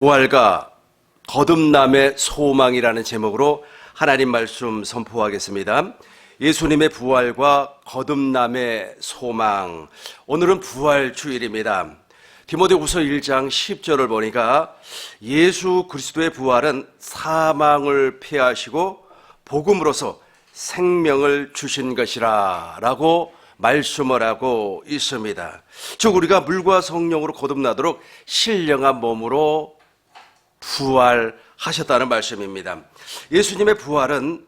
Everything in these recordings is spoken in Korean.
부활과 거듭남의 소망이라는 제목으로 하나님 말씀 선포하겠습니다. 예수님의 부활과 거듭남의 소망. 오늘은 부활 주일입니다. 디모데후서 1장 10절을 보니까 예수 그리스도의 부활은 사망을 패하시고 복음으로서 생명을 주신 것이라 라고 말씀을 하고 있습니다. 즉 우리가 물과 성령으로 거듭나도록 신령한 몸으로 부활하셨다는 말씀입니다. 예수님의 부활은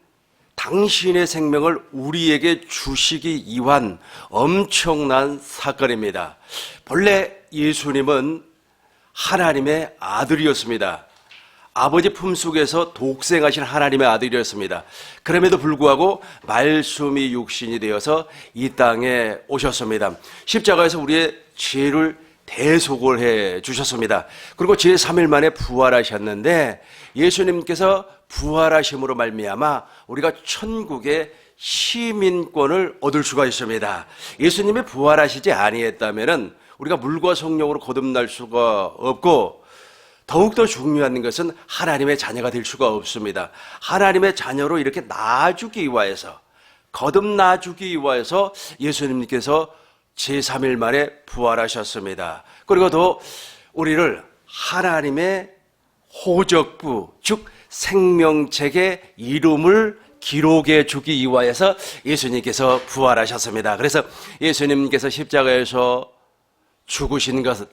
당신의 생명을 우리에게 주시기 위한 엄청난 사건입니다. 본래 예수님은 하나님의 아들이었습니다. 아버지 품속에서 독생하신 하나님의 아들이었습니다. 그럼에도 불구하고 말씀이 육신이 되어서 이 땅에 오셨습니다. 십자가에서 우리의 죄를 대속을 해 주셨습니다. 그리고 제3일 만에 부활하셨는데 예수님께서 부활하심으로 말미암아 우리가 천국의 시민권을 얻을 수가 있습니다. 예수님이 부활하시지 아니했다면 우리가 물과 성령으로 거듭날 수가 없고, 더욱더 중요한 것은 하나님의 자녀가 될 수가 없습니다. 하나님의 자녀로 이렇게 나아주기 위하여서, 거듭나주기 위하여서 예수님께서 제3일 만에 부활하셨습니다. 그리고 또 우리를 하나님의 호적부, 즉 생명책의 이름을 기록해 주기 위하여서 예수님께서 부활하셨습니다. 그래서 예수님께서 십자가에서 죽으신 것은,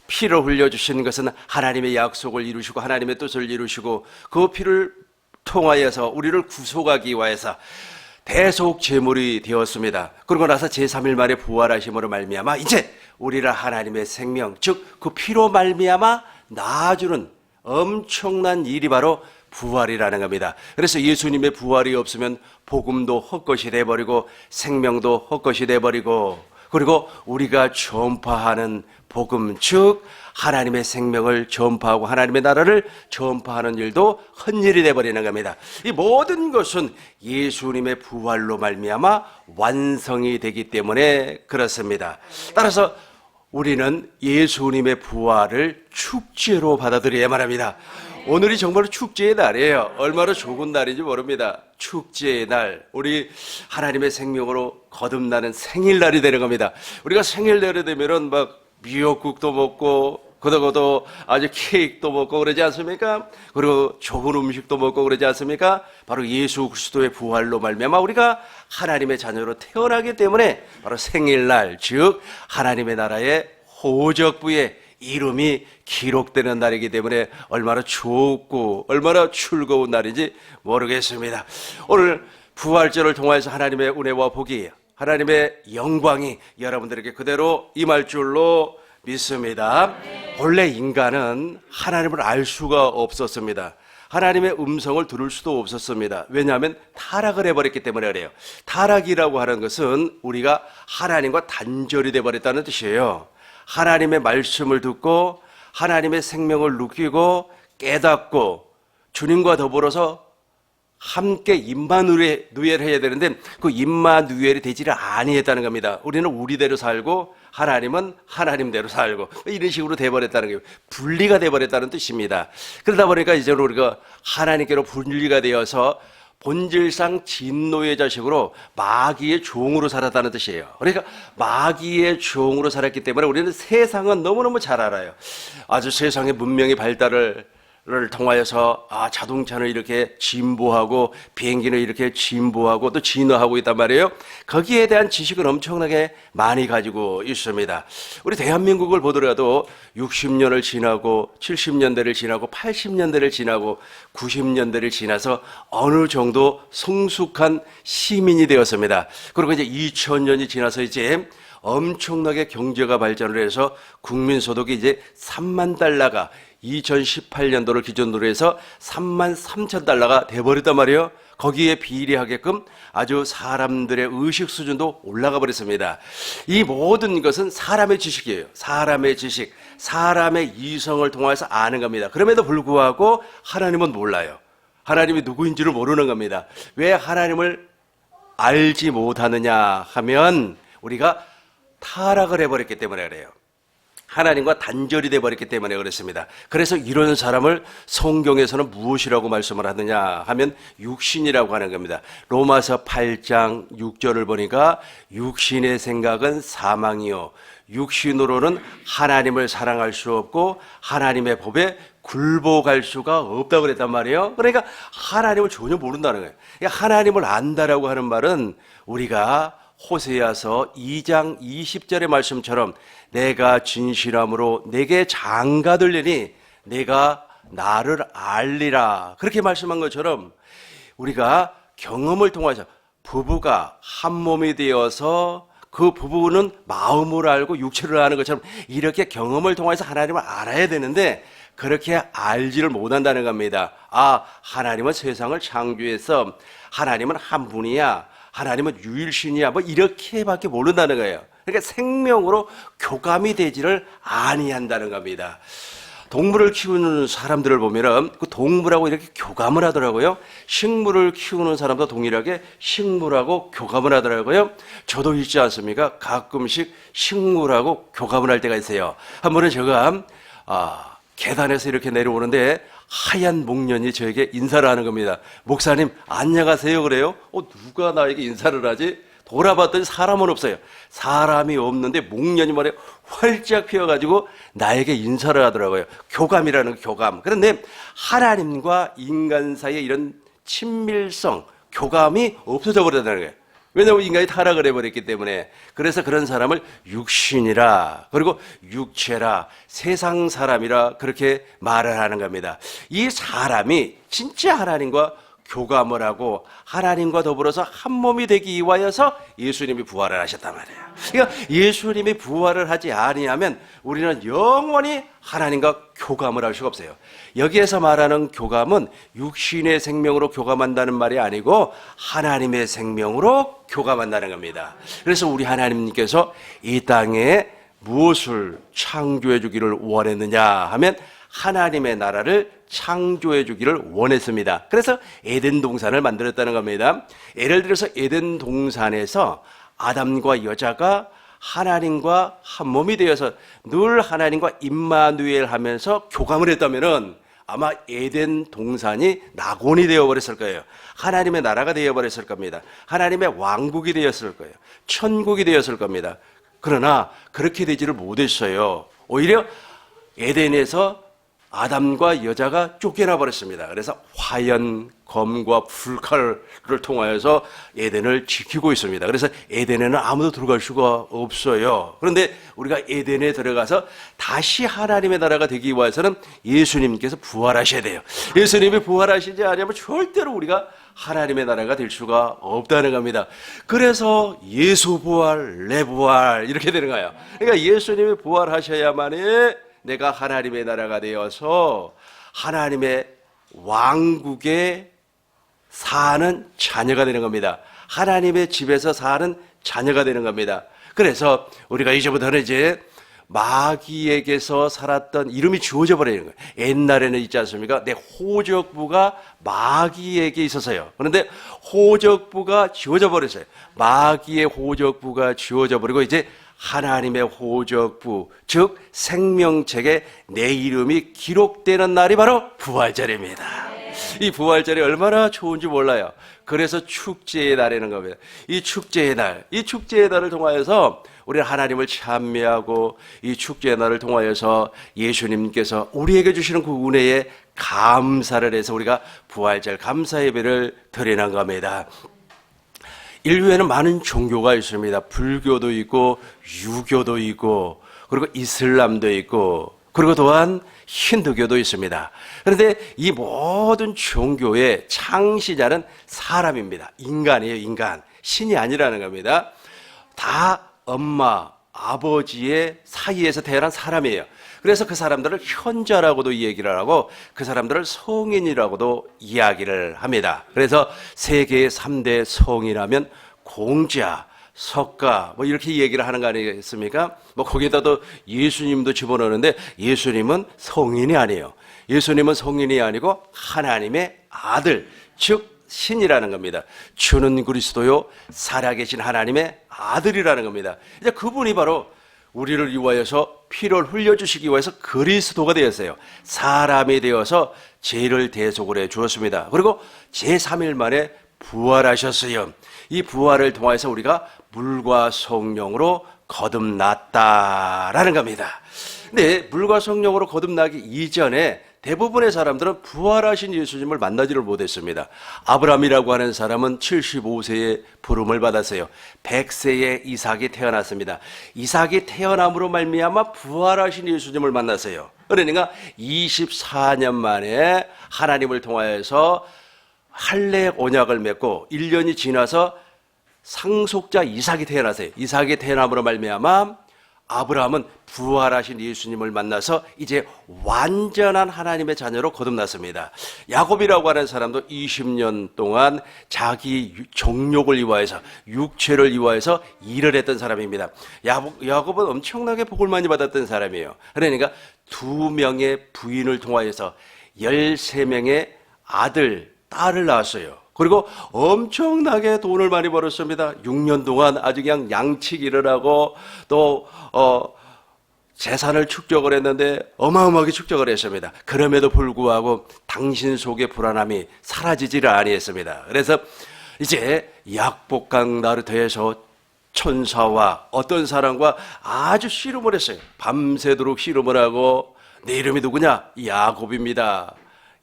피를 흘려주신 것은 하나님의 약속을 이루시고 하나님의 뜻을 이루시고 그 피를 통하여서 우리를 구속하기 위해서 대속 제물이 되었습니다. 그러고 나서 제3일 만에 부활하심으로 말미암아 이제 우리를 하나님의 생명, 즉 그 피로 말미암아 낳아주는 엄청난 일이 바로 부활이라는 겁니다. 그래서 예수님의 부활이 없으면 복음도 헛것이 돼버리고 생명도 헛것이 돼버리고, 그리고 우리가 전파하는 복음, 즉 하나님의 생명을 전파하고 하나님의 나라를 전파하는 일도 헛일이 돼버리는 겁니다. 이 모든 것은 예수님의 부활로 말미암아 완성이 되기 때문에 그렇습니다. 따라서 우리는 예수님의 부활을 축제로 받아들여야만 합니다. 오늘이 정말 축제의 날이에요. 얼마나 좋은 날인지 모릅니다. 축제의 날, 우리 하나님의 생명으로 거듭나는 생일날이 되는 겁니다. 우리가 생일날이 되면은 막 미역국도 먹고 그러고도 아주 케이크도 먹고 그러지 않습니까? 그리고 좋은 음식도 먹고 그러지 않습니까? 바로 예수 그리스도의 부활로 말미암아 우리가 하나님의 자녀로 태어나기 때문에 바로 생일날, 즉 하나님의 나라의 호적부에 이름이 기록되는 날이기 때문에 얼마나 좋고 얼마나 즐거운 날인지 모르겠습니다. 오늘 부활절을 통해서 하나님의 은혜와 복이, 하나님의 영광이 여러분들에게 그대로 임할 줄로 믿습니다. 본래 인간은 하나님을 알 수가 없었습니다. 하나님의 음성을 들을 수도 없었습니다. 왜냐하면 타락을 해버렸기 때문에 그래요. 타락이라고 하는 것은 우리가 하나님과 단절이 돼버렸다는 뜻이에요. 하나님의 말씀을 듣고 하나님의 생명을 느끼고 깨닫고 주님과 더불어서 함께 임마누엘을 해야 되는데 그 임마누엘이 되지를 아니했다는 겁니다. 우리는 우리대로 살고 하나님은 하나님대로 살고 이런 식으로 돼버렸다는 거예요. 분리가 돼버렸다는 뜻입니다. 그러다 보니까 이제 우리가 하나님께로 분리가 되어서 본질상 진노의 자식으로 마귀의 종으로 살았다는 뜻이에요. 그러니까 마귀의 종으로 살았기 때문에 우리는 세상은 너무너무 잘 알아요. 아주 세상의 문명의 발달을 통하여서 자동차는 이렇게 진보하고 비행기는 이렇게 진보하고 또 진화하고 있단 말이에요. 거기에 대한 지식을 엄청나게 많이 가지고 있습니다. 우리 대한민국을 보더라도 60년을 지나고 70년대를 지나고 80년대를 지나고 90년대를 지나서 어느 정도 성숙한 시민이 되었습니다. 그리고 이제 2000년이 지나서 이제 엄청나게 경제가 발전을 해서 국민소득이 이제 3만 달러가 2018년도를 기준으로 해서 3만 3천 달러가 돼버렸단 말이에요. 거기에 비례하게끔 아주 사람들의 의식 수준도 올라가 버렸습니다. 이 모든 것은 사람의 지식이에요. 사람의 지식, 사람의 이성을 통해서 아는 겁니다. 그럼에도 불구하고 하나님은 몰라요. 하나님이 누구인지를 모르는 겁니다. 왜 하나님을 알지 못하느냐 하면 우리가 타락을 해버렸기 때문에 그래요. 하나님과 단절이 되어버렸기 때문에 그렇습니다. 그래서 이런 사람을 성경에서는 무엇이라고 말씀을 하느냐 하면 육신이라고 하는 겁니다. 로마서 8장 6절을 보니까 육신의 생각은 사망이요 육신으로는 하나님을 사랑할 수 없고 하나님의 법에 굴복할 수가 없다고 그랬단 말이에요. 그러니까 하나님을 전혀 모른다는 거예요. 하나님을 안다라고 하는 말은 우리가 호세아서 2장 20절의 말씀처럼 내가 진실함으로 내게 장가들리니 내가 나를 알리라 그렇게 말씀한 것처럼 우리가 경험을 통해서 부부가 한 몸이 되어서 그 부부는 마음을 알고 육체를 아는 것처럼 이렇게 경험을 통해서 하나님을 알아야 되는데 그렇게 알지를 못한다는 겁니다. 아, 하나님은 세상을 창조해서 하나님은 한 분이야. 하나님은 유일신이야. 뭐 이렇게밖에 모른다는 거예요. 그러니까 생명으로 교감이 되지를 아니한다는 겁니다. 동물을 키우는 사람들을 보면은 그 동물하고 이렇게 교감을 하더라고요. 식물을 키우는 사람도 동일하게 식물하고 교감을 하더라고요. 저도 있지 않습니까? 가끔씩 식물하고 교감을 할 때가 있어요. 한 번은 제가 계단에서 이렇게 내려오는데 하얀 목련이 저에게 인사를 하는 겁니다. 목사님 안녕하세요 그래요? 누가 나에게 인사를 하지? 돌아봤더니 사람은 없어요. 사람이 없는데 목련이 말이에요 활짝 피어가지고 나에게 인사를 하더라고요. 교감이라는 교감. 그런데 하나님과 인간 사이에 이런 친밀성, 교감이 없어져 버렸다는 거예요. 왜냐하면 인간이 타락을 해버렸기 때문에. 그래서 그런 사람을 육신이라 그리고 육체라 세상 사람이라 그렇게 말을 하는 겁니다. 이 사람이 진짜 하나님과 교감을 하고 하나님과 더불어서 한 몸이 되기 위하여서 예수님이 부활을 하셨단 말이에요. 그러니까 예수님이 부활을 하지 아니하면 우리는 영원히 하나님과 교감을 할 수가 없어요. 여기에서 말하는 교감은 육신의 생명으로 교감한다는 말이 아니고 하나님의 생명으로 교감한다는 겁니다. 그래서 우리 하나님께서 이 땅에 무엇을 창조해 주기를 원했느냐 하면 하나님의 나라를 창조해 주기를 원했습니다. 그래서 에덴 동산을 만들었다는 겁니다. 예를 들어서 에덴 동산에서 아담과 여자가 하나님과 한 몸이 되어서 늘 하나님과 임마누엘 하면서 교감을 했다면은 아마 에덴 동산이 낙원이 되어버렸을 거예요. 하나님의 나라가 되어버렸을 겁니다. 하나님의 왕국이 되었을 거예요. 천국이 되었을 겁니다. 그러나 그렇게 되지를 못했어요. 오히려 에덴에서 아담과 여자가 쫓겨나 버렸습니다. 그래서 화연, 검과 불칼을 통하여서 에덴을 지키고 있습니다. 그래서 에덴에는 아무도 들어갈 수가 없어요. 그런데 우리가 에덴에 들어가서 다시 하나님의 나라가 되기 위해서는 예수님께서 부활하셔야 돼요. 예수님이 부활하시지 않으면 절대로 우리가 하나님의 나라가 될 수가 없다는 겁니다. 그래서 예수 부활, 내 부활 이렇게 되는 거예요. 그러니까 예수님이 부활하셔야만이 내가 하나님의 나라가 되어서 하나님의 왕국에 사는 자녀가 되는 겁니다. 하나님의 집에서 사는 자녀가 되는 겁니다. 그래서 우리가 이제부터는 이제 마귀에게서 살았던 이름이 주어져 버리는 거예요. 옛날에는 있지 않습니까? 내 호적부가 마귀에게 있어서요. 그런데 호적부가 지워져 버렸어요. 마귀의 호적부가 지워져 버리고 이제 하나님의 호적부, 즉 생명책에 내 이름이 기록되는 날이 바로 부활절입니다. 이 부활절이 얼마나 좋은지 몰라요. 그래서 축제의 날이라는 겁니다. 이 축제의 날을 통하여서 우리는 하나님을 찬미하고 이 축제의 날을 통하여서 예수님께서 우리에게 주시는 그 은혜에 감사를 해서 우리가 부활절 감사 예배를 드리는 겁니다. 인류에는 많은 종교가 있습니다. 불교도 있고 유교도 있고 그리고 이슬람도 있고 그리고 또한 힌두교도 있습니다. 그런데 이 모든 종교의 창시자는 사람입니다. 인간이에요. 인간. 신이 아니라는 겁니다. 다 엄마, 아버지의 사이에서 태어난 사람이에요. 그래서 그 사람들을 현자라고도 얘기를 하고 그 사람들을 성인이라고도 이야기를 합니다. 그래서 세계의 3대 성이라면 공자, 석가 뭐 이렇게 얘기를 하는 거 아니겠습니까? 뭐 거기다도 예수님도 집어넣는데 예수님은 성인이 아니에요. 예수님은 성인이 아니고 하나님의 아들, 즉 신이라는 겁니다. 주는 그리스도요 살아계신 하나님의 아들이라는 겁니다. 이제 그분이 바로 우리를 위하여서 피를 흘려주시기 위해서 그리스도가 되었어요. 사람이 되어서 죄를 대속을 해 주었습니다. 그리고 제3일 만에 부활하셨어요. 이 부활을 통해서 우리가 물과 성령으로 거듭났다라는 겁니다. 근데 물과 성령으로 거듭나기 이전에 대부분의 사람들은 부활하신 예수님을 만나지를 못했습니다. 아브라함이라고 하는 사람은 75세에 부름을 받았어요. 100세에 이삭이 태어났습니다. 이삭이 태어남으로 말미암아 부활하신 예수님을 만났어요. 그러니까 24년 만에 하나님을 통하여서 할례 언약을 맺고 1년이 지나서 상속자 이삭이 태어났어요. 이삭이 태어남으로 말미암아 아브라함은 부활하신 예수님을 만나서 이제 완전한 하나님의 자녀로 거듭났습니다. 야곱이라고 하는 사람도 20년 동안 자기 정욕을 위하여서 육체를 위하여서 일을 했던 사람입니다. 야곱은 엄청나게 복을 많이 받았던 사람이에요. 그러니까 2명의 부인을 통하여서 13명의 아들, 딸을 낳았어요. 그리고 엄청나게 돈을 많이 벌었습니다. 6년 동안 아주 그냥 양치기를 하고 또 재산을 축적을 했는데 어마어마하게 축적을 했습니다. 그럼에도 불구하고 당신 속의 불안함이 사라지지를 아니했습니다. 그래서 이제 약복강 나루터에서 천사와 어떤 사람과 아주 씨름을 했어요. 밤새도록 씨름을 하고 내 이름이 누구냐? 야곱입니다.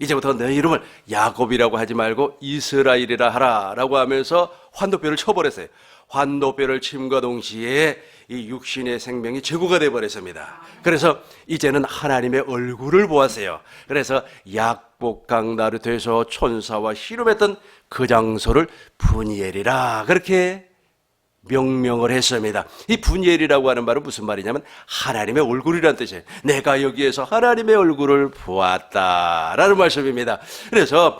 이제부터 내 이름을 야곱이라고 하지 말고 이스라엘이라 하라라고 하면서 환도뼈를 쳐버렸어요. 환도뼈를 침과 동시에 이 육신의 생명이 제거가 되어버렸습니다. 그래서 이제는 하나님의 얼굴을 보았어요. 그래서 약복강 나루터에서 천사와 씨름했던 그 장소를 분이엘이라 그렇게 명명을 했습니다. 이 분이엘이라고 하는 말은 무슨 말이냐면 하나님의 얼굴이라는 뜻이에요. 내가 여기에서 하나님의 얼굴을 보았다라는 말씀입니다. 그래서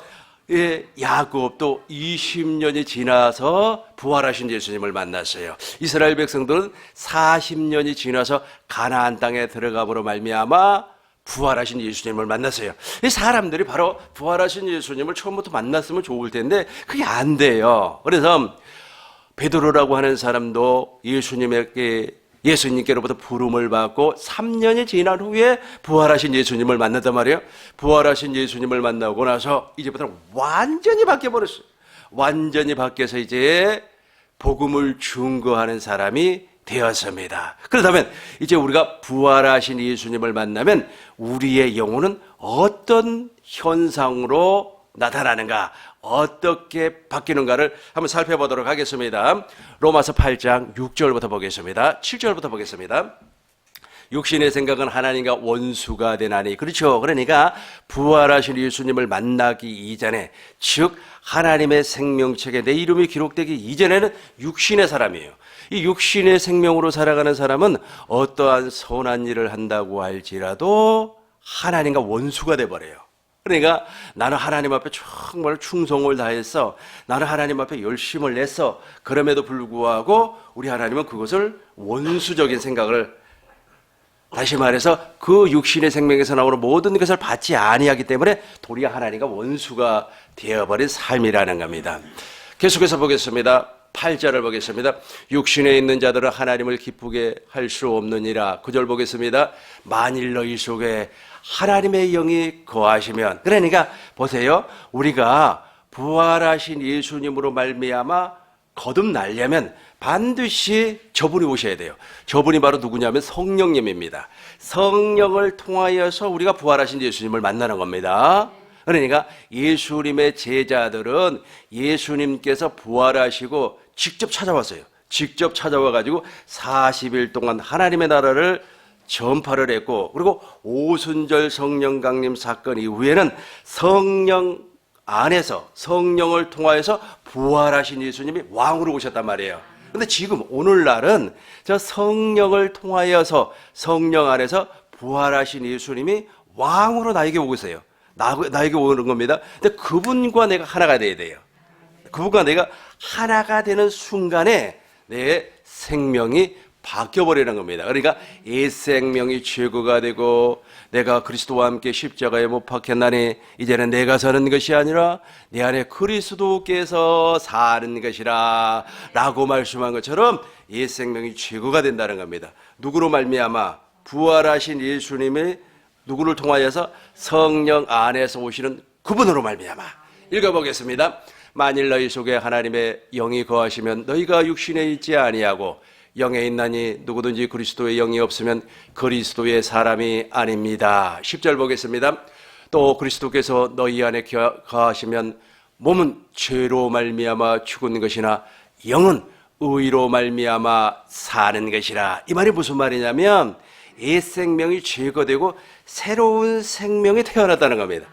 야곱도 20년이 지나서 부활하신 예수님을 만났어요. 이스라엘 백성들은 40년이 지나서 가나안 땅에 들어감으로 말미암아 부활하신 예수님을 만났어요. 이 사람들이 바로 부활하신 예수님을 처음부터 만났으면 좋을 텐데 그게 안 돼요. 그래서 베드로라고 하는 사람도 예수님께로부터 부름을 받고 3년이 지난 후에 부활하신 예수님을 만났단 말이에요. 부활하신 예수님을 만나고 나서 이제부터는 완전히 바뀌어버렸어요. 완전히 바뀌어서 이제 복음을 증거하는 사람이 되었습니다. 그렇다면 이제 우리가 부활하신 예수님을 만나면 우리의 영혼은 어떤 현상으로 나타나는가, 어떻게 바뀌는가를 한번 살펴보도록 하겠습니다. 로마서 8장 6절부터 보겠습니다. 7절부터 보겠습니다. 육신의 생각은 하나님과 원수가 되나니. 그렇죠. 그러니까 부활하신 예수님을 만나기 이전에, 즉 하나님의 생명책에 내 이름이 기록되기 이전에는 육신의 사람이에요. 이 육신의 생명으로 살아가는 사람은 어떠한 선한 일을 한다고 할지라도 하나님과 원수가 돼버려요. 그러니까 나는 하나님 앞에 정말 충성을 다했어. 나는 하나님 앞에 열심을 냈어. 그럼에도 불구하고 우리 하나님은 그것을 원수적인 생각을, 다시 말해서 그 육신의 생명에서 나오는 모든 것을 받지 아니하기 때문에 도리어 하나님과 원수가 되어버린 삶이라는 겁니다. 계속해서 보겠습니다. 8절을 보겠습니다. 육신에 있는 자들은 하나님을 기쁘게 할 수 없느니라. 9절 보겠습니다. 만일 너희 속에 하나님의 영이 거하시면, 그러니까 보세요. 우리가 부활하신 예수님으로 말미암아 거듭나려면 반드시 저분이 오셔야 돼요. 저분이 바로 누구냐면 성령님입니다. 성령을 통하여서 우리가 부활하신 예수님을 만나는 겁니다. 그러니까 예수님의 제자들은 예수님께서 부활하시고 직접 찾아왔어요. 직접 찾아와가지고 40일 동안 하나님의 나라를 전파를 했고, 그리고 오순절 성령 강림 사건 이후에는 성령 안에서 성령을 통하여서 부활하신 예수님이 왕으로 오셨단 말이에요. 근데 지금 오늘날은 저 성령을 통하여서 성령 안에서 부활하신 예수님이 왕으로 나에게 오고 있어요. 나에게 오는 겁니다. 근데 그분과 내가 하나가 돼야 돼요. 그분과 내가 하나가 되는 순간에 내 생명이 바뀌어버리는 겁니다. 그러니까 이 생명이 제거가 되고 내가 그리스도와 함께 십자가에 못 박혔나니 이제는 내가 사는 것이 아니라 내 안에 그리스도께서 사는 것이라 라고 말씀한 것처럼 이 생명이 제거가 된다는 겁니다. 누구로 말미암아? 부활하신 예수님이 누구를 통하여서? 성령 안에서 오시는 그분으로 말미암아. 읽어보겠습니다. 만일 너희 속에 하나님의 영이 거하시면 너희가 육신에 있지 아니하고 영에 있나니 누구든지 그리스도의 영이 없으면 그리스도의 사람이 아닙니다. 10절 보겠습니다. 또 그리스도께서 너희 안에 거하시면 몸은 죄로 말미암아 죽은 것이나 영은 의로 말미암아 사는 것이라. 이 말이 무슨 말이냐면 옛 생명이 제거되고 새로운 생명이 태어났다는 겁니다.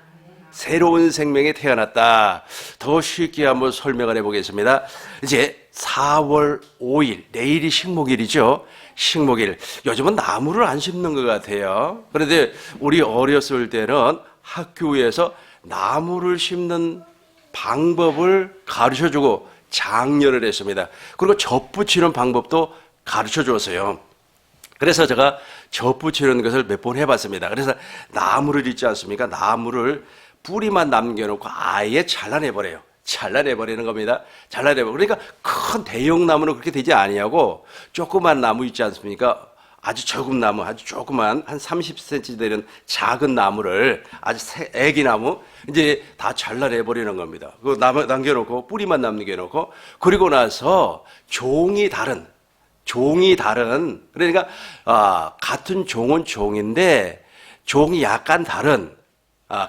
새로운 생명이 태어났다. 더 쉽게 한번 설명을 해보겠습니다. 이제 4월 5일, 내일이 식목일이죠. 식목일. 요즘은 나무를 안 심는 것 같아요. 그런데 우리 어렸을 때는 학교에서 나무를 심는 방법을 가르쳐주고 장려를 했습니다. 그리고 젖붙이는 방법도 가르쳐 줬어요. 그래서 제가 젖붙이는 것을 몇 번 해봤습니다. 그래서 나무를 있지 않습니까? 나무를 뿌리만 남겨놓고 아예 잘라내버려요. 잘라내버리는 겁니다. 잘라내버려. 그러니까 큰 대형 나무는 그렇게 되지 아니하고 조그만 나무 있지 않습니까? 아주 적은 나무, 아주 조그만 한 30cm 되는 작은 나무를 아주 애기 나무 이제 다 잘라내버리는 겁니다. 그 남겨놓고 뿌리만 남겨놓고 그리고 나서 종이 다른 그러니까 같은 종은 종인데 종이 약간 다른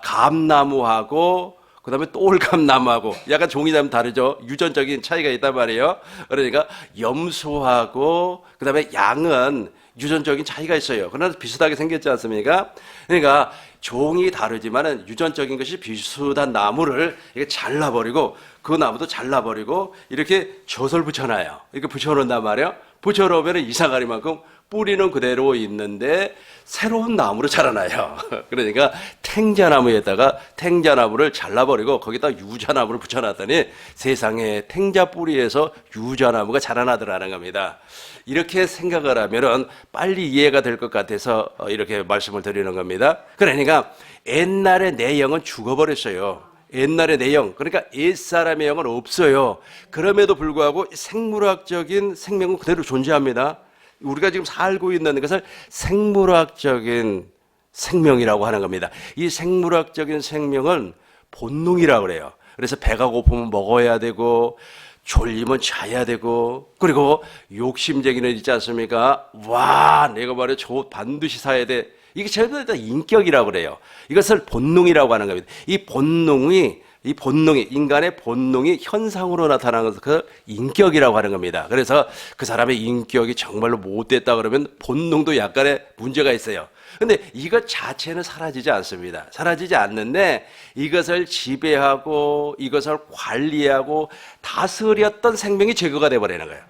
감나무하고 그다음에 똘감나무하고 약간 종이 좀 다르죠. 유전적인 차이가 있단 말이에요. 그러니까 염소하고 그다음에 양은 유전적인 차이가 있어요. 그러나 비슷하게 생겼지 않습니까? 그러니까 종이 다르지만은 유전적인 것이 비슷한 나무를 이렇게 잘라버리고 그 나무도 잘라버리고 이렇게 젖을 붙여놔요. 이렇게 붙여놓는단 말이에요. 붙여놓으면 이상하리만큼 뿌리는 그대로 있는데 새로운 나무로 자라나요. 그러니까 탱자나무에다가 탱자나무를 잘라버리고 거기다 유자나무를 붙여놨더니 세상에 탱자 뿌리에서 유자나무가 자라나더라는 겁니다. 이렇게 생각을 하면은 빨리 이해가 될 것 같아서 이렇게 말씀을 드리는 겁니다. 그러니까 옛날에 내 영은 죽어버렸어요. 옛날의 내 영, 그러니까 옛사람의 영은 없어요. 그럼에도 불구하고 생물학적인 생명은 그대로 존재합니다. 우리가 지금 살고 있는 것을 생물학적인 생명이라고 하는 겁니다. 이 생물학적인 생명은 본능이라고 그래요. 그래서 배가 고프면 먹어야 되고 졸리면 자야 되고 그리고 욕심쟁이는 있지 않습니까? 와, 내가 말이야 저 반드시 사야 돼. 이게 전부 다 인격이라고 그래요. 이것을 본능이라고 하는 겁니다. 이 본능이 인간의 본능이 현상으로 나타나는 것을 그 인격이라고 하는 겁니다. 그래서 그 사람의 인격이 정말로 못됐다 그러면 본능도 약간의 문제가 있어요. 근데 이것 자체는 사라지지 않습니다. 사라지지 않는데 이것을 지배하고 이것을 관리하고 다스렸던 생명이 제거가 돼버리는 거예요.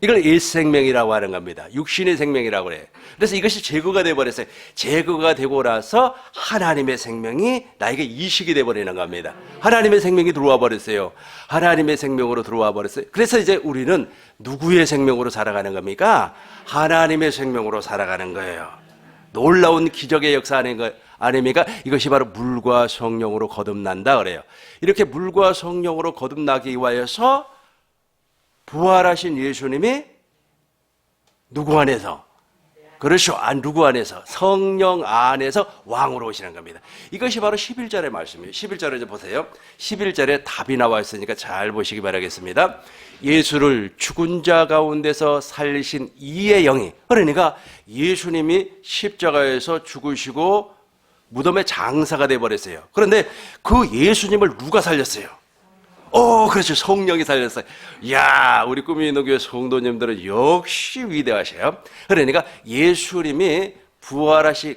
이걸 일생명이라고 하는 겁니다. 육신의 생명이라고 그래요. 그래서 이것이 제거가 돼버렸어요. 제거가 되고 나서 하나님의 생명이 나에게 이식이 돼버리는 겁니다. 하나님의 생명이 들어와 버렸어요. 하나님의 생명으로 들어와 버렸어요. 그래서 이제 우리는 누구의 생명으로 살아가는 겁니까? 하나님의 생명으로 살아가는 거예요. 놀라운 기적의 역사 아닙니까? 이것이 바로 물과 성령으로 거듭난다 그래요. 이렇게 물과 성령으로 거듭나기 위하여서 부활하신 예수님이 누구 안에서? 그렇죠. 누구 안에서? 성령 안에서 왕으로 오시는 겁니다. 이것이 바로 11절의 말씀이에요. 11절에 이제 보세요. 11절에 답이 나와 있으니까 잘 보시기 바라겠습니다. 예수를 죽은 자 가운데서 살리신 이의 영이, 그러니까 예수님이 십자가에서 죽으시고 무덤에 장사가 돼버렸어요. 그런데 그 예수님을 누가 살렸어요? 그렇죠. 성령이 살렸어요. 이야, 우리 꿈이 있는 교회 성도님들은 역시 위대하셔요. 그러니까 예수님이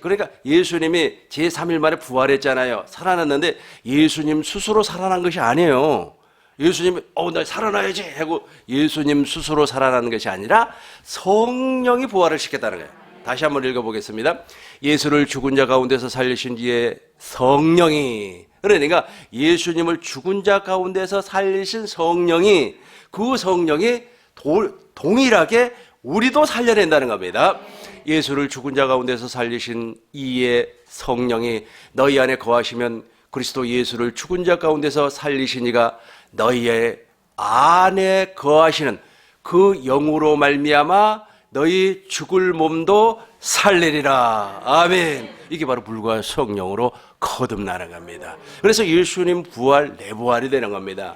그러니까 예수님이 제3일 만에 부활했잖아요. 살아났는데 예수님 스스로 살아난 것이 아니에요. 예수님이 나 살아나야지 하고 예수님 스스로 살아나는 것이 아니라 성령이 부활을 시켰다는 거예요. 다시 한번 읽어보겠습니다. 예수를 죽은 자 가운데서 살리신 뒤에 성령이, 그러니까 예수님을 죽은 자 가운데서 살리신 성령이, 그 성령이 동일하게 우리도 살려낸다는 겁니다. 예수를 죽은 자 가운데서 살리신 이의 성령이 너희 안에 거하시면 그리스도 예수를 죽은 자 가운데서 살리신 이가 너희의 안에 거하시는 그 영으로 말미암아 너희 죽을 몸도 살리리라. 아멘. 이게 바로 불과 성령으로 거듭나는 겁니다. 그래서 예수님 부활, 내 부활이 되는 겁니다.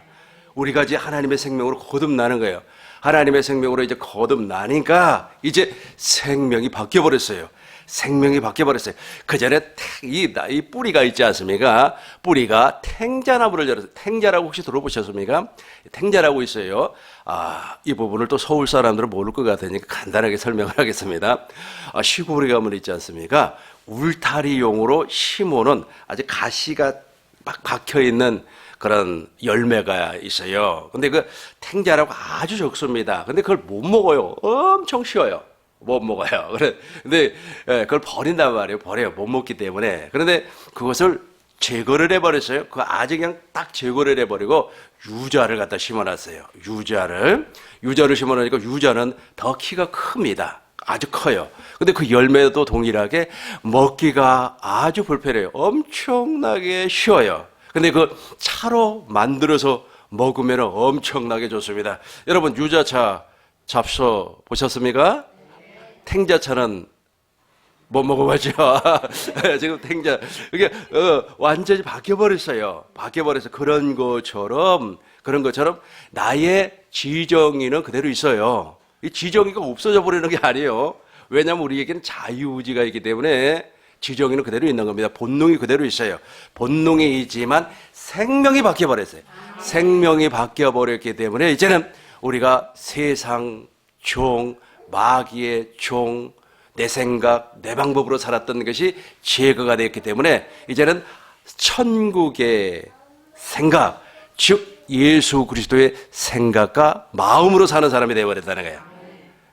우리가 이제 하나님의 생명으로 거듭나는 거예요. 하나님의 생명으로 이제 거듭나니까 이제 생명이 바뀌어버렸어요. 생명이 바뀌어버렸어요. 그 전에 이 뿌리가 있지 않습니까? 뿌리가 탱자나무를 열어서, 탱자라고 혹시 들어보셨습니까? 탱자라고 있어요. 이 부분을 또 서울 사람들은 모를 것 같으니까 간단하게 설명을 하겠습니다. 시골에 가면 있지 않습니까? 울타리용으로 심어놓은 아주 가시가 막 박혀있는 그런 열매가 있어요. 근데 그 탱자라고 아주 적습니다. 근데 그걸 못 먹어요. 엄청 쉬워요. 못 먹어요. 근데 그걸 버린단 말이에요. 버려요. 못 먹기 때문에. 그런데 그것을 제거를 해버렸어요. 그 아주 그냥 딱 제거를 해버리고 유자를 갖다 심어놨어요. 유자를 심어놓으니까 유자는 더 키가 큽니다. 아주 커요. 근데 그 열매도 동일하게 먹기가 아주 불편해요. 엄청나게 쉬워요. 근데 그 차로 만들어서 먹으면 엄청나게 좋습니다. 여러분 유자차 잡숴 보셨습니까? 탱자차는 못 먹어봤죠. 지금 탱자 이게 완전히 바뀌어버렸어요. 그런 것처럼 나의 지정의는 그대로 있어요. 이 지정의가 없어져 버리는 게 아니에요. 왜냐하면 우리에게는 자유의지가 있기 때문에 지정의는 그대로 있는 겁니다. 본능이 그대로 있어요. 본능이 있지만 생명이 바뀌어버렸어요. 생명이 바뀌어버렸기 때문에 이제는 우리가 세상 종, 마귀의 종, 내 생각, 내 방법으로 살았던 것이 제거가 되었기 때문에 이제는 천국의 생각, 즉 예수 그리스도의 생각과 마음으로 사는 사람이 되어버렸다는 거예요.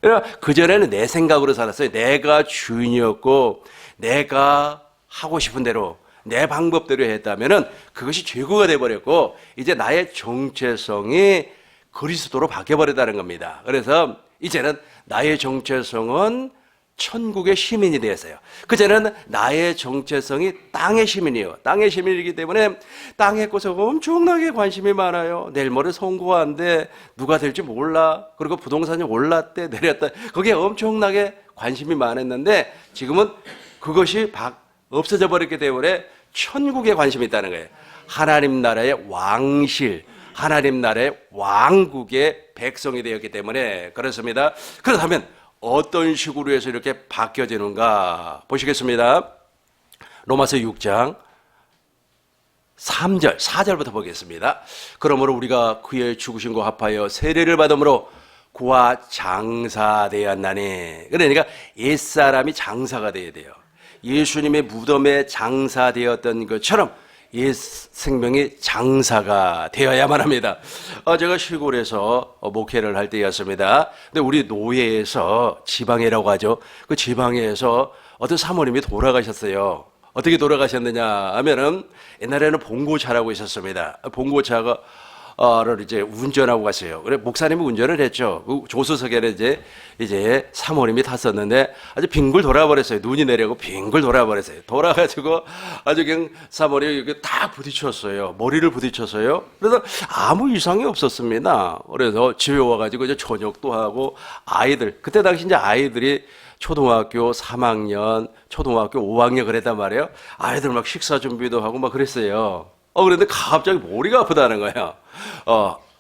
그러니까 그전에는 내 생각으로 살았어요. 내가 주인이었고 내가 하고 싶은 대로 내 방법대로 했다면 그것이 죄고가 되어버렸고 이제 나의 정체성이 그리스도로 바뀌어버렸다는 겁니다. 그래서 이제는 나의 정체성은 천국의 시민이 되었어요. 그전에는 나의 정체성이 땅의 시민이에요. 땅의 시민이기 때문에 땅에 곳에 엄청나게 관심이 많아요. 내일 모레 선거한데 누가 될지 몰라. 그리고 부동산이 올랐대 내렸다. 거기에 엄청나게 관심이 많았는데 지금은 그것이 없어져 버렸기 때문에 천국에 관심이 있다는 거예요. 하나님 나라의 왕실, 하나님 나라의 왕국의 백성이 되었기 때문에 그렇습니다. 그렇다면 어떤 식으로 해서 이렇게 바뀌어지는가 보시겠습니다. 로마서 6장 3절, 4절부터 보겠습니다. 그러므로 우리가 그의 죽으심과 합하여 세례를 받음으로 그와 장사되었나니. 그러니까 옛사람이 장사가 되어야 돼요. 예수님의 무덤에 장사되었던 것처럼 옛 생명이 장사가 되어야만 합니다. 제가 시골에서 목회를 할 때였습니다. 근데 우리 노예에서 지방회라고 하죠. 그 지방회에서 어떤 사모님이 돌아가셨어요. 어떻게 돌아가셨느냐 하면은 옛날에는 봉고차라고 있었습니다. 봉고차가 를 이제 운전하고 갔어요. 그래 목사님이 운전을 했죠. 그 조수석에는 이제 사모님이 탔었는데 아주 빙글 돌아버렸어요. 눈이 내려고 빙글 돌아버렸어요. 돌아가지고 아주 그냥 사모님이 이렇게 딱 부딪혔어요. 머리를 부딪혔어요. 그래서 아무 이상이 없었습니다. 그래서 집에 와가지고 이제 저녁도 하고 아이들 그때 당시 이제 아이들이 초등학교 3학년, 초등학교 5학년 그랬단 말이에요. 아이들 막 식사 준비도 하고 막 그랬어요. 그런데 갑자기 머리가 아프다는 거예요.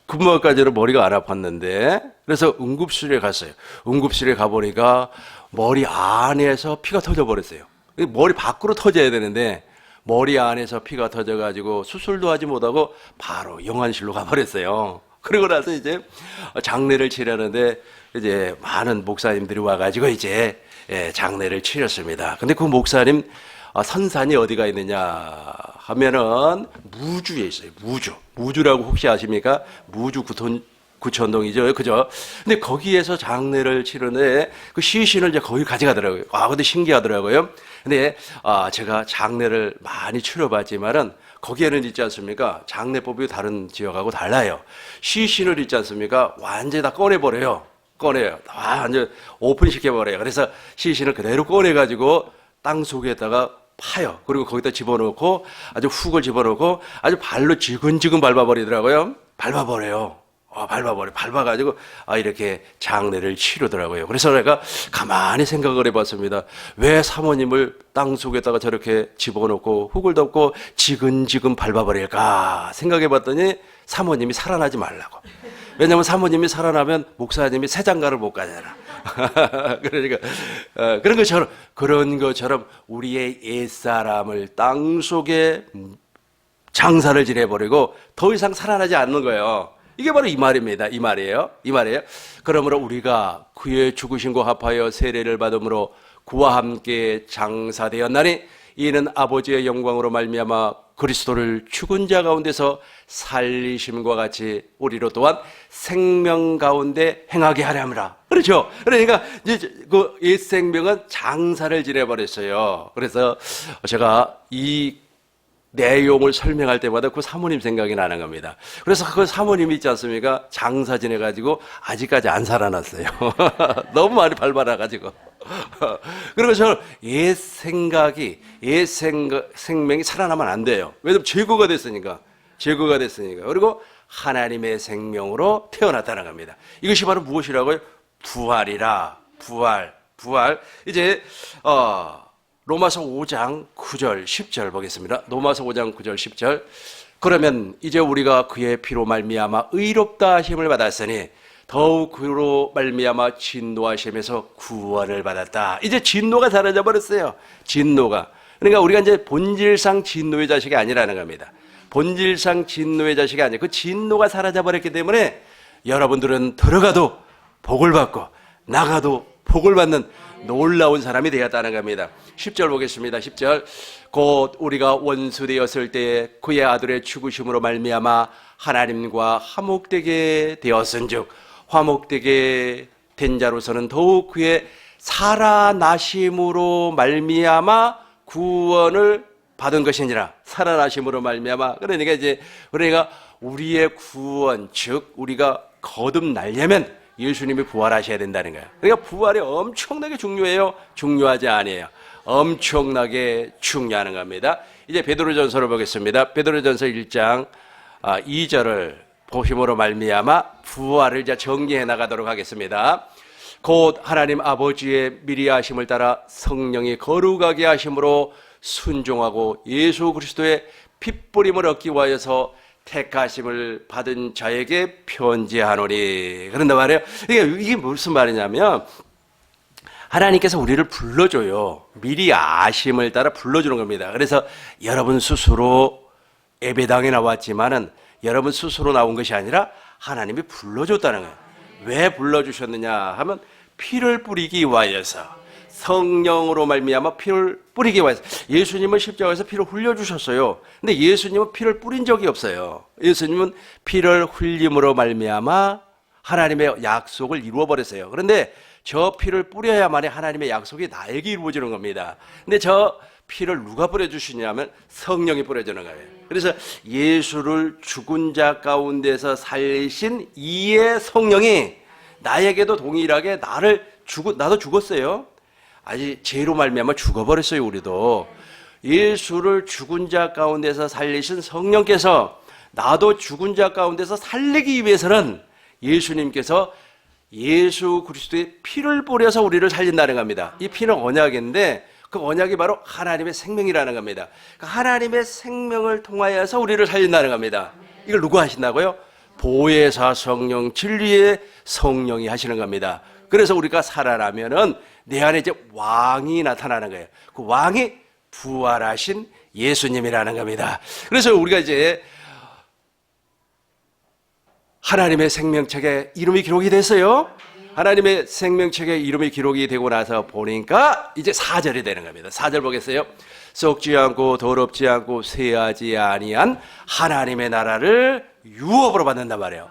근무까지는 머리가 안 아팠는데, 그래서 응급실에 갔어요. 응급실에 가보니까 머리 안에서 피가 터져버렸어요. 머리 밖으로 터져야 되는데, 머리 안에서 피가 터져가지고 수술도 하지 못하고 바로 영안실로 가버렸어요. 그러고 나서 이제 장례를 치르는데, 이제 많은 목사님들이 와가지고 이제 장례를 치렀습니다. 근데 그 목사님, 선산이 어디가 있느냐 하면은 무주에 있어요. 무주라고 혹시 아십니까? 무주 구천동이죠. 그죠? 근데 거기에서 장례를 치르는데 그 시신을 이제 거기 가져가더라고요. 근데 신기하더라고요. 근데 제가 장례를 많이 치러봤지만은 거기에는 있지 않습니까? 장례법이 다른 지역하고 달라요. 시신을 있지 않습니까? 완전히 다 꺼내버려요. 완전 오픈시켜버려요. 그래서 시신을 그대로 꺼내가지고 땅 속에다가 파요. 그리고 거기다 집어넣고 아주 훅을 집어넣고 아주 발로 지근지근 밟아버리더라고요. 밟아버려요. 밟아가지고 이렇게 장례를 치르더라고요. 그래서 내가 가만히 생각을 해봤습니다. 왜 사모님을 땅 속에다가 저렇게 집어넣고 흙을 덮고 지근지근 밟아버릴까 생각해봤더니 사모님이 살아나지 말라고. 왜냐하면 사모님이 살아나면 목사님이 새 장가를 못 가잖아. 그러니까 그런 것처럼 우리의 옛사람을 땅 속에 장사를 지내버리고 더 이상 살아나지 않는 거예요. 이게 바로 이 말입니다. 이 말이에요. 그러므로 우리가 그의 죽으심과 합하여 세례를 받음으로 그와 함께 장사되었나니 이는 아버지의 영광으로 말미암아 그리스도를 죽은 자 가운데서 살리심과 같이 우리로 또한 생명 가운데 행하게 하려 함이라. 그렇죠? 그러니까 이제 그 옛 생명은 장사를 지내버렸어요. 그래서 제가 이 내용을 설명할 때마다 그 사모님 생각이 나는 겁니다. 그래서 그 사모님이 있지 않습니까? 장사 지내가지고 아직까지 안 살아났어요. 너무 많이 밟아놔가지고. 그리고 저는 옛 생명이 살아나면 안 돼요. 왜냐면 제거가 됐으니까. 그리고 하나님의 생명으로 태어났다는 겁니다. 이것이 바로 무엇이라고요? 부활이라. 부활. 이제, 로마서 5장 9절 10절 보겠습니다. 로마서 5장 9절 10절. 그러면 이제 우리가 그의 피로 말미암아 의롭다 하심을 받았으니 더욱 그로 말미암아 진노하심에서 구원을 받았다. 이제 진노가 사라져 버렸어요. 진노가. 그러니까 우리가 이제 본질상 진노의 자식이 아니라는 겁니다. 본질상 진노의 자식이 아니에요. 그 진노가 사라져 버렸기 때문에 여러분들은 들어가도 복을 받고 나가도 복을 받는 놀라운 사람이 되었다는 겁니다. 10절 보겠습니다. 10절. 곧 우리가 원수 되었을 때 그의 아들의 죽으심으로 말미암아 하나님과 화목되게 되었은즉 화목되게 된 자로서는 더욱 그의 살아나심으로 말미암아 구원을 받은 것이니라. 살아나심으로 말미암아. 그러니까 우리의 구원, 즉 우리가 거듭나려면 예수님이 부활하셔야 된다는 거예요. 그러니까 부활이 엄청나게 중요해요? 중요하지 아니에요. 엄청나게 중요한 겁니다. 이제 베드로전서를 보겠습니다. 베드로전서 1장 2절을 보심으로 말미암아 부활을 이제 정리해 나가도록 하겠습니다. 곧 하나님 아버지의 미리 하심을 따라 성령이 거룩하게 하심으로 순종하고 예수 그리스도의 핏뿌림을 얻기 위하여서 택하심을 받은 자에게 편지하노니. 그런단 말이에요. 이게 무슨 말이냐면 하나님께서 우리를 불러줘요. 미리 아심을 따라 불러주는 겁니다. 그래서 여러분 스스로 예배당에 나왔지만은 여러분 스스로 나온 것이 아니라 하나님이 불러줬다는 거예요. 왜 불러주셨느냐 하면 피를 뿌리기 위하여서, 성령으로 말미암아 피를 뿌리기 위해서. 예수님은 십자가에서 피를 흘려주셨어요. 근데 예수님은 피를 뿌린 적이 없어요. 예수님은 피를 흘림으로 말미암아 하나님의 약속을 이루어버렸어요. 그런데 저 피를 뿌려야만이 하나님의 약속이 나에게 이루어지는 겁니다. 근데 저 피를 누가 뿌려주시냐면 성령이 뿌려주는 거예요. 그래서 예수를 죽은 자 가운데서 살리신 이의 성령이 나에게도 동일하게 나도 죽었어요. 아직 죄로 말미암아 죽어버렸어요. 우리도 예수를 죽은 자 가운데서 살리신 성령께서 나도 죽은 자 가운데서 살리기 위해서는 예수님께서 예수 그리스도의 피를 뿌려서 우리를 살린다는 겁니다. 이 피는 언약인데 그 언약이 바로 하나님의 생명이라는 겁니다. 그러니까 하나님의 생명을 통하여서 우리를 살린다는 겁니다. 이걸 누가 하신다고요? 보혜사 성령, 진리의 성령이 하시는 겁니다. 그래서 우리가 살아나면은 내 안에 이제 왕이 나타나는 거예요. 그 왕이 부활하신 예수님이라는 겁니다. 그래서 우리가 이제 하나님의 생명책에 이름이 기록이 됐어요. 하나님의 생명책에 이름이 기록이 되고 나서 보니까 이제 4절이 되는 겁니다. 4절 보겠어요. 썩지 않고 더럽지 않고 쇠하지 아니한 하나님의 나라를 유업으로 받는단 말이에요.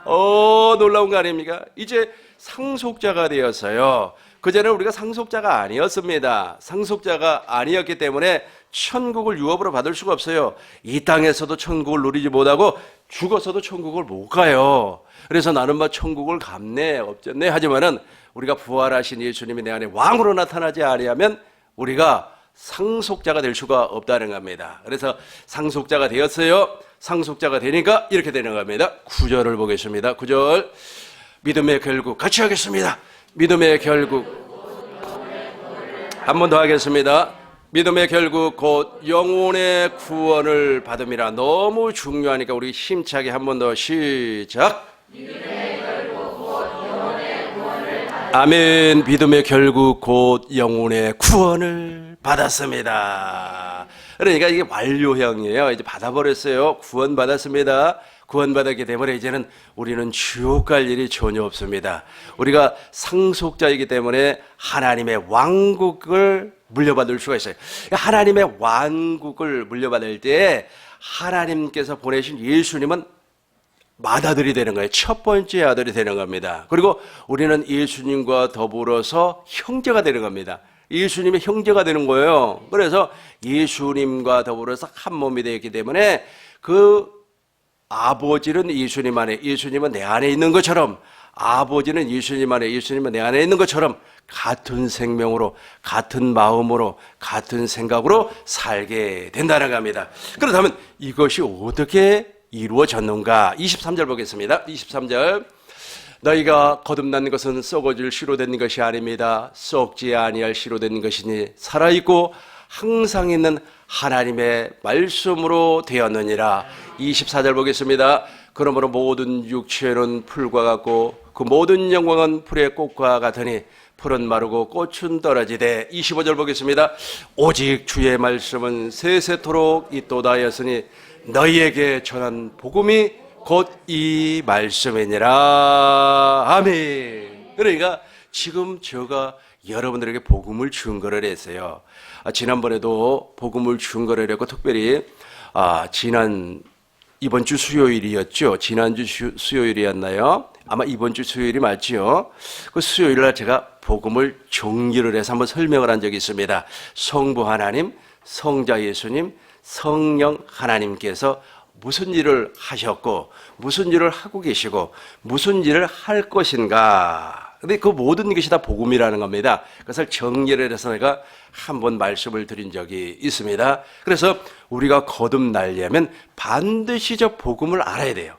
놀라운 거 아닙니까? 이제 상속자가 되었어요. 그전에 우리가 상속자가 아니었습니다. 상속자가 아니었기 때문에 천국을 유업으로 받을 수가 없어요. 이 땅에서도 천국을 누리지 못하고 죽어서도 천국을 못 가요. 그래서 나는 천국을 갔네 없겠네 하지만은 우리가 부활하신 예수님이 내 안에 왕으로 나타나지 아니하면 우리가 상속자가 될 수가 없다는 겁니다. 그래서 상속자가 되었어요. 상속자가 되니까 이렇게 되는 겁니다. 9절을 보겠습니다. 9절. 믿음의 결국 같이 하겠습니다. 믿음의 결국 한 번 더 하겠습니다. 믿음의 결국 곧 영혼의 구원을 받음이라. 너무 중요하니까 우리 힘차게 한 번 더 시작. 믿음의 결국 곧 영혼의 구원을 받았습니다. 아멘. 믿음의 결국 곧 영혼의 구원을 받았습니다. 그러니까 이게 완료형이에요. 이제 받아버렸어요. 구원받았습니다. 구원받았기 때문에 이제는 우리는 지옥 갈 일이 전혀 없습니다. 우리가 상속자이기 때문에 하나님의 왕국을 물려받을 수가 있어요. 하나님의 왕국을 물려받을 때 하나님께서 보내신 예수님은 맏아들이 되는 거예요. 첫 번째 아들이 되는 겁니다. 그리고 우리는 예수님과 더불어서 형제가 되는 겁니다. 예수님의 형제가 되는 거예요. 그래서 예수님과 더불어서 한 몸이 되었기 때문에 그 아버지는 예수님 안에, 예수님은 내 안에 있는 것처럼, 아버지는 예수님 안에, 예수님은 내 안에 있는 것처럼 같은 생명으로, 같은 마음으로, 같은 생각으로 살게 된다는 겁니다. 그렇다면 이것이 어떻게 이루어졌는가? 23절 보겠습니다. 23절. 너희가 거듭난 것은 썩어질 씨로 된 것이 아닙니다. 썩지 아니할 씨로 된 것이니 살아있고 항상 있는 하나님의 말씀으로 되었느니라. 24절 보겠습니다. 그러므로 모든 육체는 풀과 같고 그 모든 영광은 풀의 꽃과 같으니 풀은 마르고 꽃은 떨어지되. 25절 보겠습니다. 오직 주의 말씀은 세세토록 있도다 하였으니 너희에게 전한 복음이 곧 이 말씀이니라. 아멘. 그러니까 지금 제가 여러분들에게 복음을 증거를 했어요. 지난번에도 복음을 증거를 했고, 특별히 이번 주 수요일이었죠. 지난주 수요일이었나요? 아마 이번 주 수요일이 맞죠. 그 수요일날 제가 복음을 정리를 해서 한번 설명을 한 적이 있습니다. 성부 하나님, 성자 예수님, 성령 하나님께서 무슨 일을 하셨고 무슨 일을 하고 계시고 무슨 일을 할 것인가. 근데 그 모든 것이 다 복음이라는 겁니다. 그것을 정리를 해서 내가 한번 말씀을 드린 적이 있습니다. 그래서 우리가 거듭나려면 반드시 저 복음을 알아야 돼요.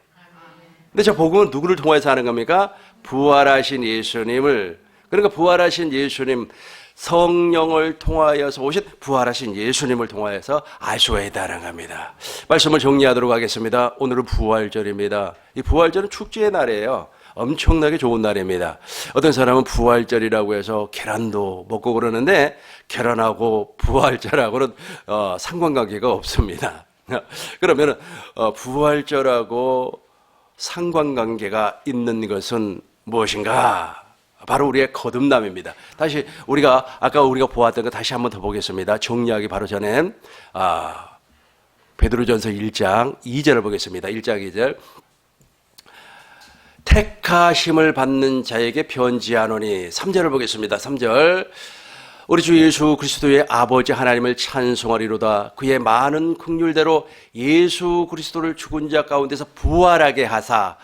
근데 저 복음은 누구를 통해서 하는 겁니까? 부활하신 예수님을, 그러니까 부활하신 예수님, 성령을 통하여서 오신 부활하신 예수님을 통하여서 알 수가 있다는 겁니다. 말씀을 정리하도록 하겠습니다. 오늘은 부활절입니다. 이 부활절은 축제의 날이에요. 엄청나게 좋은 날입니다. 어떤 사람은 부활절이라고 해서 계란도 먹고 그러는데 계란하고 부활절하고는 상관관계가 없습니다. 그러면 부활절하고 상관관계가 있는 것은 무엇인가? 바로 우리의 거듭남입니다. 다시 아까 우리가 보았던 거 다시 한번 더 보겠습니다. 정리하기 바로 전에 베드로전서 1장 2절을 보겠습니다. 1장 2절. 택하심을 받는 자에게 편지하노니. 3절을 보겠습니다. 3절. 우리 주 예수 그리스도의 아버지 하나님을 찬송하리로다. 그의 많은 긍휼대로 예수 그리스도를 죽은 자 가운데서 부활하게 하사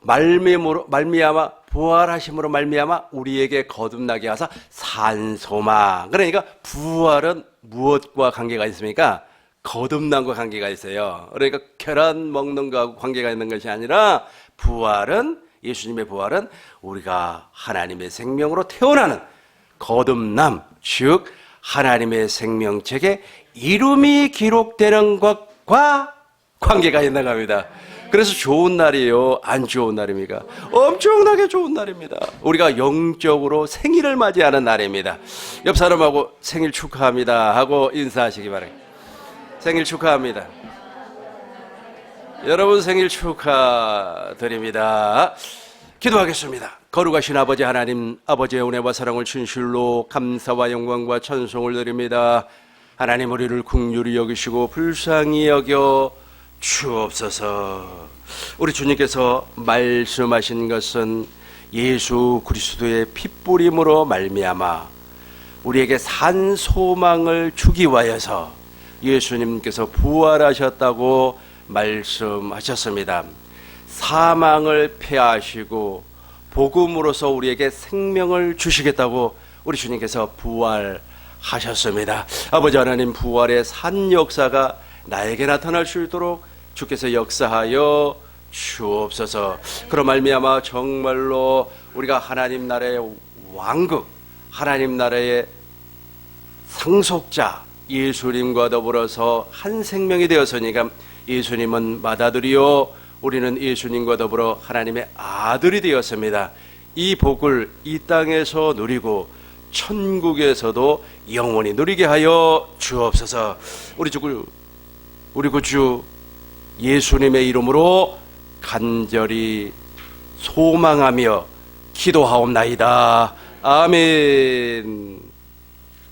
말미암아 부활하심으로 말미암아 우리에게 거듭나게 하사 산소망. 그러니까 부활은 무엇과 관계가 있습니까? 거듭남과 관계가 있어요. 그러니까 계란 먹는 거하고 관계가 있는 것이 아니라 부활은, 예수님의 부활은 우리가 하나님의 생명으로 태어나는 거듭남, 즉 하나님의 생명책에 이름이 기록되는 것과 관계가 있는 겁니다. 그래서 좋은 날이에요? 안 좋은 날입니까? 엄청나게 좋은 날입니다. 우리가 영적으로 생일을 맞이하는 날입니다. 옆 사람하고 생일 축하합니다 하고 인사하시기 바랍니다. 생일 축하합니다. 여러분 생일 축하드립니다. 기도하겠습니다. 거룩하신 아버지 하나님, 아버지의 은혜와 사랑을 진실로 감사와 영광과 찬송을 드립니다. 하나님, 우리를 긍휼히 여기시고 불쌍히 여겨 주옵소서. 우리 주님께서 말씀하신 것은 예수 그리스도의 핏부림으로 말미암아 우리에게 산 소망을 주기 위하여서 예수님께서 부활하셨다고 말씀하셨습니다. 사망을 패하시고 복음으로서 우리에게 생명을 주시겠다고 우리 주님께서 부활하셨습니다. 아버지 하나님, 부활의 산 역사가 나에게 나타날 수 있도록 주께서 역사하여 주옵소서. 그런 말미암아 정말로 우리가 하나님 나라의 왕국, 하나님 나라의 상속자 예수님과 더불어서 한 생명이 되었으니까 예수님은 맏아들이요 우리는 예수님과 더불어 하나님의 아들이 되었습니다. 이 복을 이 땅에서 누리고 천국에서도 영원히 누리게 하여 주옵소서. 우리 구주 예수님의 이름으로 간절히 소망하며 기도하옵나이다. 아멘.